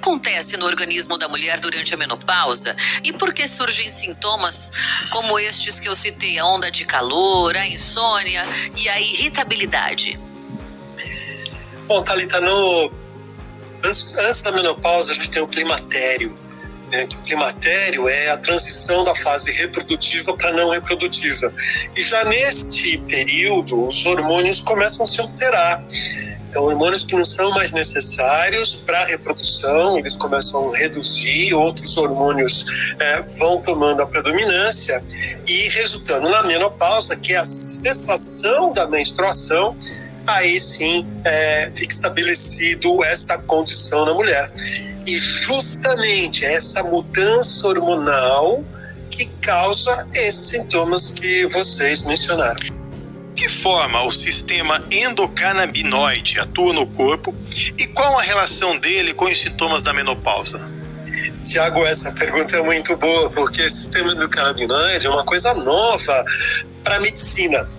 acontece no organismo da mulher durante a menopausa e por que surgem sintomas como estes que eu citei, a onda de calor, a insônia e a irritabilidade? Bom, Thalita, antes da menopausa a gente tem o climatério. O climatério é a transição da fase reprodutiva para não reprodutiva. E já neste período, os hormônios começam a se alterar. Então, hormônios que não são mais necessários para a reprodução, eles começam a reduzir, outros hormônios vão tomando a predominância e resultando na menopausa, que é a cessação da menstruação, aí sim fica estabelecido esta condição na mulher. E justamente essa mudança hormonal que causa esses sintomas que vocês mencionaram. De que forma o sistema endocannabinoide atua no corpo e qual a relação dele com os sintomas da menopausa? Tiago, essa pergunta é muito boa, porque o sistema endocannabinoide é uma coisa nova para a medicina.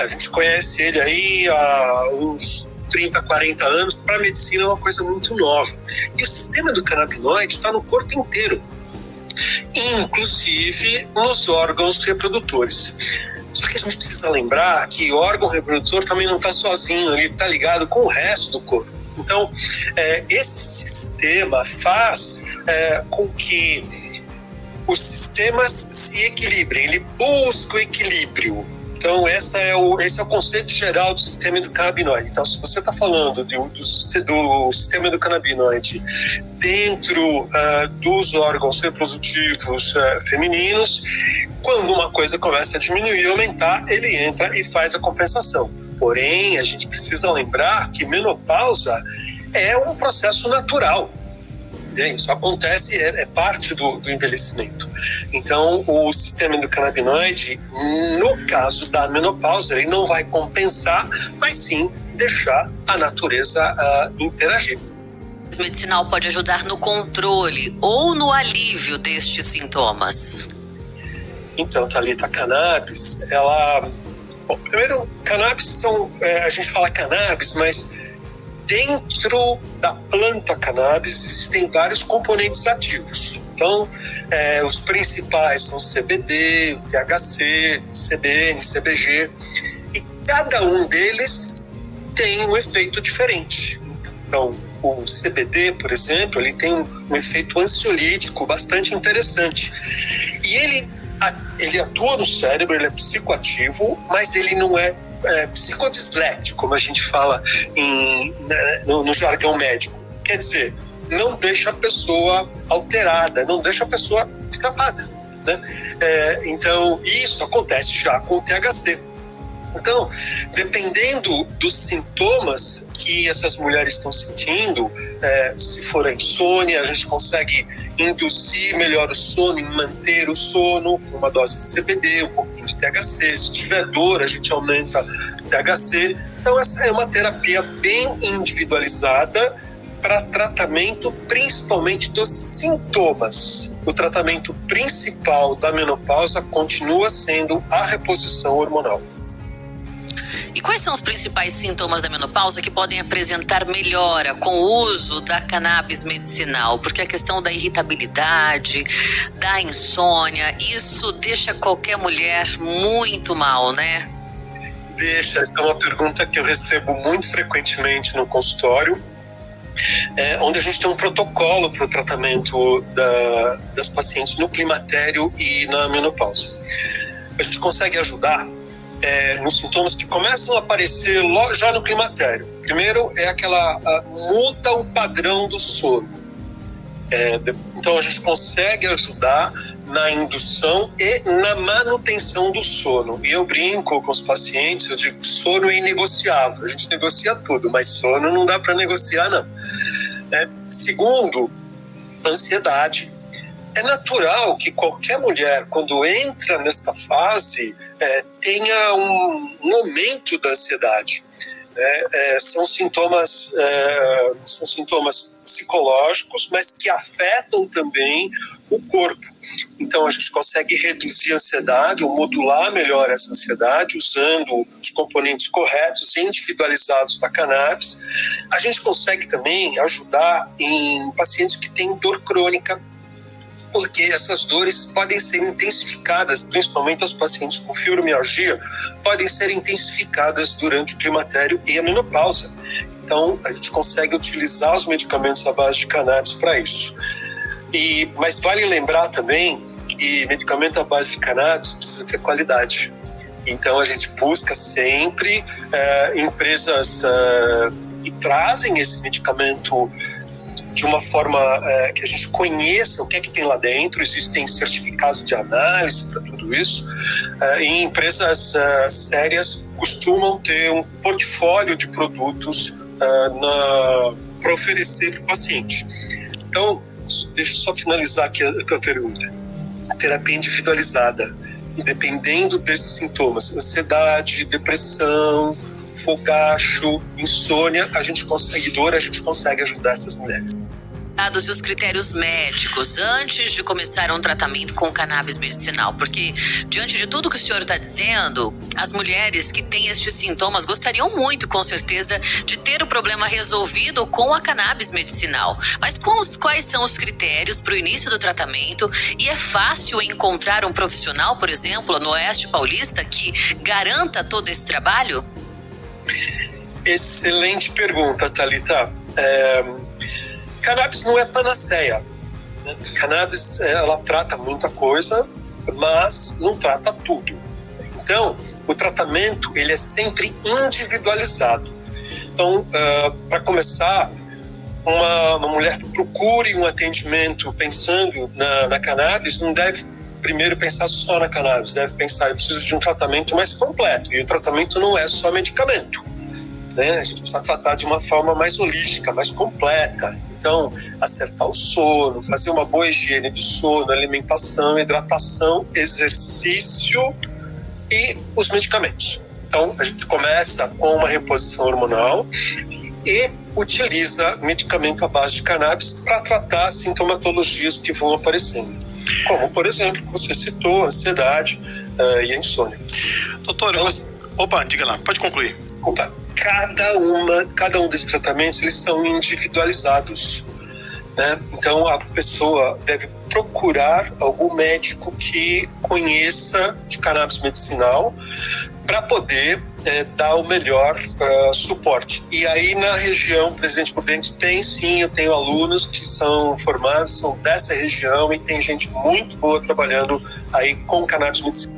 A gente conhece ele aí há uns 30, 40 anos, para a medicina é uma coisa muito nova. E o sistema endocannabinoide está no corpo inteiro, inclusive nos órgãos reprodutores. Só que a gente precisa lembrar que o órgão reprodutor também não está sozinho, ele está ligado com o resto do corpo. Então, esse sistema faz com que os sistemas se equilibrem, ele busca o equilíbrio. Então, esse é o conceito geral do sistema endocannabinoide. Então, se você está falando do sistema endocannabinoide dentro dos órgãos reprodutivos femininos, quando uma coisa começa a diminuir e aumentar, ele entra e faz a compensação. Porém, a gente precisa lembrar que menopausa é um processo natural. Isso acontece, é parte do envelhecimento. Então, o sistema endocannabinoide, no caso da menopausa, ele não vai compensar, mas sim deixar a natureza interagir. O medicinal pode ajudar no controle ou no alívio destes sintomas? Então, Thalita, a cannabis, Bom, primeiro, cannabis a gente fala cannabis, mas dentro da planta cannabis existem vários componentes ativos. Então, os principais são CBD, THC, CBN, CBG, e cada um deles tem um efeito diferente. Então, o CBD, por exemplo, ele tem um efeito ansiolítico bastante interessante. E ele atua no cérebro, ele é psicoativo, mas ele não é psicodisléptico, como a gente fala no jargão médico. Quer dizer, não deixa a pessoa alterada, não deixa a pessoa escapada, né? Então, isso acontece já com o THC. Então, dependendo dos sintomas que essas mulheres estão sentindo, se for a insônia, a gente consegue induzir melhor o sono e manter o sono com uma dose de CBD, um pouquinho de THC. Se tiver dor, a gente aumenta o THC. Então, essa é uma terapia bem individualizada para tratamento, principalmente dos sintomas. O tratamento principal da menopausa continua sendo a reposição hormonal. E quais são os principais sintomas da menopausa que podem apresentar melhora com o uso da cannabis medicinal? Porque a questão da irritabilidade, da insônia, isso deixa qualquer mulher muito mal, né? Deixa, essa é uma pergunta que eu recebo muito frequentemente no consultório, onde a gente tem um protocolo para o tratamento das pacientes no climatério e na menopausa. A gente consegue ajudar nos sintomas que começam a aparecer já no climatério. Primeiro muda o padrão do sono. Então a gente consegue ajudar na indução e na manutenção do sono. E eu brinco com os pacientes, eu digo, sono é inegociável. A gente negocia tudo, mas sono não dá para negociar, não. Segundo, ansiedade. É natural que qualquer mulher, quando entra nesta fase, tenha um aumento da ansiedade. né? São sintomas psicológicos, mas que afetam também o corpo. Então a gente consegue reduzir a ansiedade ou modular melhor essa ansiedade usando os componentes corretos e individualizados da cannabis. A gente consegue também ajudar em pacientes que têm dor crônica, porque essas dores podem ser intensificadas, principalmente as pacientes com fibromialgia, podem ser intensificadas durante o climatério e a menopausa. Então, a gente consegue utilizar os medicamentos à base de cannabis para isso. Mas vale lembrar também que medicamento à base de cannabis precisa ter qualidade. Então, a gente busca sempre empresas que trazem esse medicamento de uma forma que a gente conheça o que é que tem lá dentro. Existem certificados de análise para tudo isso. E empresas sérias costumam ter um portfólio de produtos para oferecer para o paciente. Então, deixa eu só finalizar aqui a tua pergunta. A terapia individualizada, e dependendo desses sintomas, ansiedade, depressão, fogacho, insônia, a gente consegue ajudar essas mulheres. E os critérios médicos antes de começar um tratamento com cannabis medicinal? Porque, diante de tudo que o senhor está dizendo, as mulheres que têm estes sintomas gostariam muito, com certeza, de ter o problema resolvido com a cannabis medicinal. Mas quais são os critérios para o início do tratamento? E é fácil encontrar um profissional, por exemplo, no Oeste Paulista, que garanta todo esse trabalho? Excelente pergunta, Thalita. Cannabis não é panaceia, né? Cannabis, ela trata muita coisa, mas não trata tudo. Então, o tratamento, ele é sempre individualizado. Então, para começar, uma mulher que procure um atendimento pensando na cannabis, não deve primeiro pensar só na cannabis, deve pensar, eu preciso de um tratamento mais completo. E o tratamento não é só medicamento, né? A gente precisa tratar de uma forma mais holística, mais completa. Então, acertar o sono, fazer uma boa higiene de sono, alimentação, hidratação, exercício e os medicamentos. Então, a gente começa com uma reposição hormonal e utiliza medicamento à base de cannabis para tratar as sintomatologias que vão aparecendo. Como, por exemplo, você citou, a ansiedade e a insônia. Doutor, opa, diga lá, pode concluir. Desculpa. Cada um desses tratamentos, eles são individualizados, né? Então a pessoa deve procurar algum médico que conheça de cannabis medicinal para poder dar o melhor suporte. E aí na região Presidente Prudente eu tenho alunos que são formados, são dessa região, e tem gente muito boa trabalhando aí com cannabis medicinal.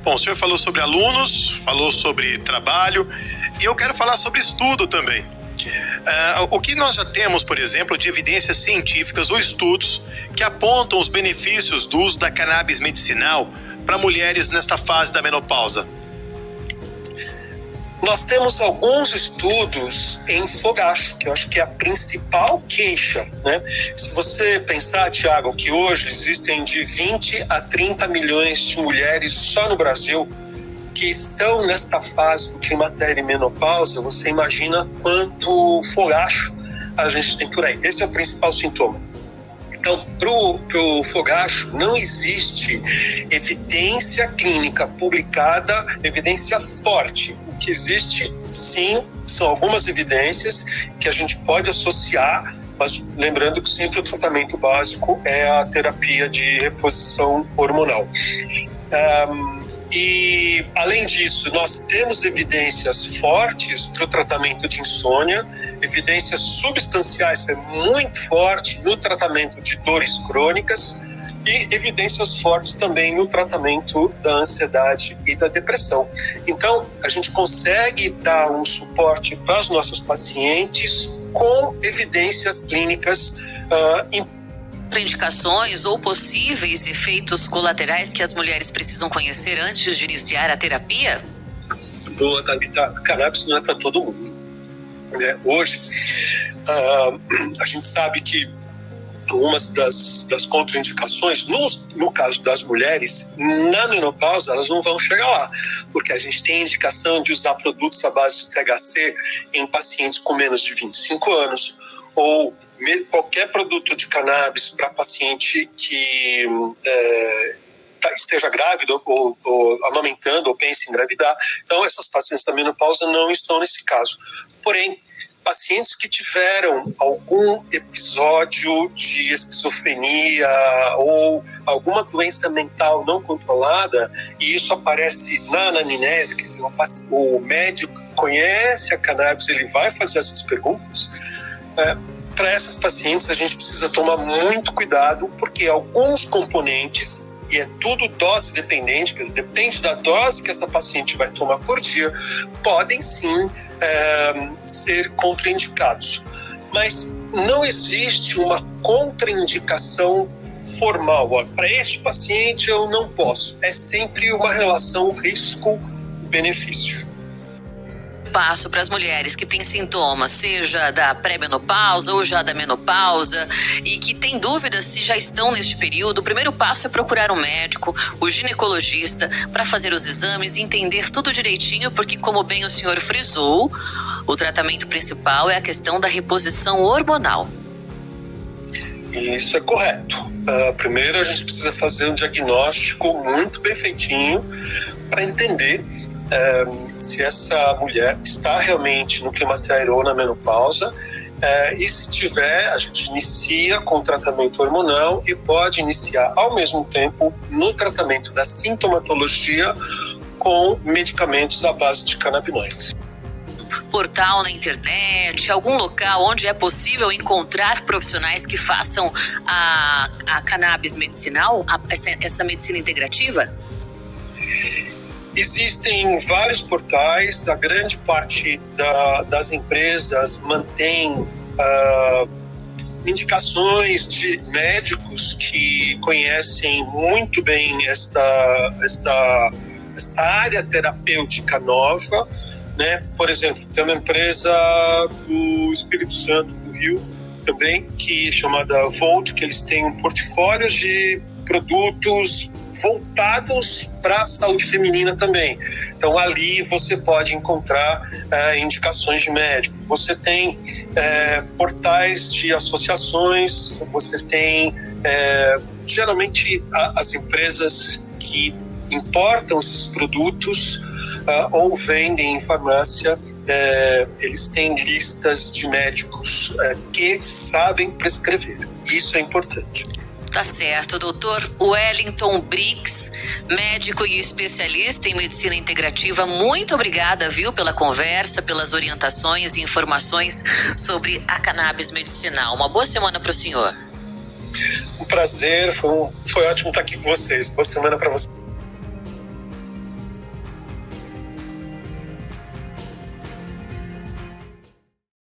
Bom, o senhor falou sobre alunos, falou sobre trabalho, e eu quero falar sobre estudo também. O que nós já temos, por exemplo, de evidências científicas ou estudos que apontam os benefícios do uso da cannabis medicinal para mulheres nesta fase da menopausa? Nós temos alguns estudos em fogacho, que eu acho que é a principal queixa, né? Se você pensar, Tiago, que hoje existem de 20 a 30 milhões de mulheres só no Brasil que estão nesta fase do climatério e menopausa, você imagina quanto fogacho a gente tem por aí. Esse é o principal sintoma. Então, pro fogacho, não existe evidência clínica publicada, evidência forte. O que existe, sim, são algumas evidências que a gente pode associar, mas lembrando que sempre o tratamento básico é a terapia de reposição hormonal. E, além disso, nós temos evidências fortes para o tratamento de insônia, evidências substanciais, é muito forte no tratamento de dores crônicas e evidências fortes também no tratamento da ansiedade e da depressão. Então, a gente consegue dar um suporte para os nossos pacientes com evidências clínicas Contraindicações ou possíveis efeitos colaterais que as mulheres precisam conhecer antes de iniciar a terapia? Boa, Thalita. Cannabis não é para todo mundo, né? Hoje, a gente sabe que algumas das contraindicações, no caso das mulheres, na menopausa, elas não vão chegar lá, porque a gente tem indicação de usar produtos à base de THC em pacientes com menos de 25 anos, ou qualquer produto de cannabis para paciente que esteja grávida ou amamentando ou pense em engravidar. Então, essas pacientes da menopausa não estão nesse caso. Porém, pacientes que tiveram algum episódio de esquizofrenia ou alguma doença mental não controlada, e isso aparece na anamnese, quer dizer, o médico conhece a cannabis, ele vai fazer essas perguntas, para essas pacientes a gente precisa tomar muito cuidado, porque alguns componentes, e é tudo dose dependente, quer dizer, depende da dose que essa paciente vai tomar por dia, podem sim ser contraindicados. Mas não existe uma contraindicação formal. Para este paciente eu não posso. É sempre uma relação risco-benefício. Passo para as mulheres que têm sintomas, seja da pré-menopausa ou já da menopausa, e que têm dúvidas se já estão neste período. O primeiro passo é procurar um médico, o ginecologista, para fazer os exames e entender tudo direitinho, porque, como bem o senhor frisou, o tratamento principal é a questão da reposição hormonal. Isso é correto. Primeiro a gente precisa fazer um diagnóstico muito bem feitinho para entender se essa mulher está realmente no climatério ou na menopausa, e se tiver, a gente inicia com o tratamento hormonal e pode iniciar ao mesmo tempo no tratamento da sintomatologia com medicamentos à base de canabinoides. Portal na internet, algum local onde é possível encontrar profissionais que façam a cannabis medicinal, essa medicina integrativa? Existem vários portais, a grande parte das empresas mantém indicações de médicos que conhecem muito bem esta área terapêutica nova, né? Por exemplo, tem uma empresa do Espírito Santo, do Rio, também, que é chamada Volt, que eles têm um portfólio de produtos voltados para a saúde feminina também. Então, ali você pode encontrar indicações de médico. Você tem portais de associações, você tem, geralmente, as empresas que importam esses produtos ou vendem em farmácia, eles têm listas de médicos que sabem prescrever. Isso é importante. Tá certo, doutor Wellington Briggs, médico e especialista em medicina integrativa, muito obrigada, viu, pela conversa, pelas orientações e informações sobre a cannabis medicinal. Uma boa semana para o senhor. Um prazer, foi ótimo estar aqui com vocês. Boa semana para vocês.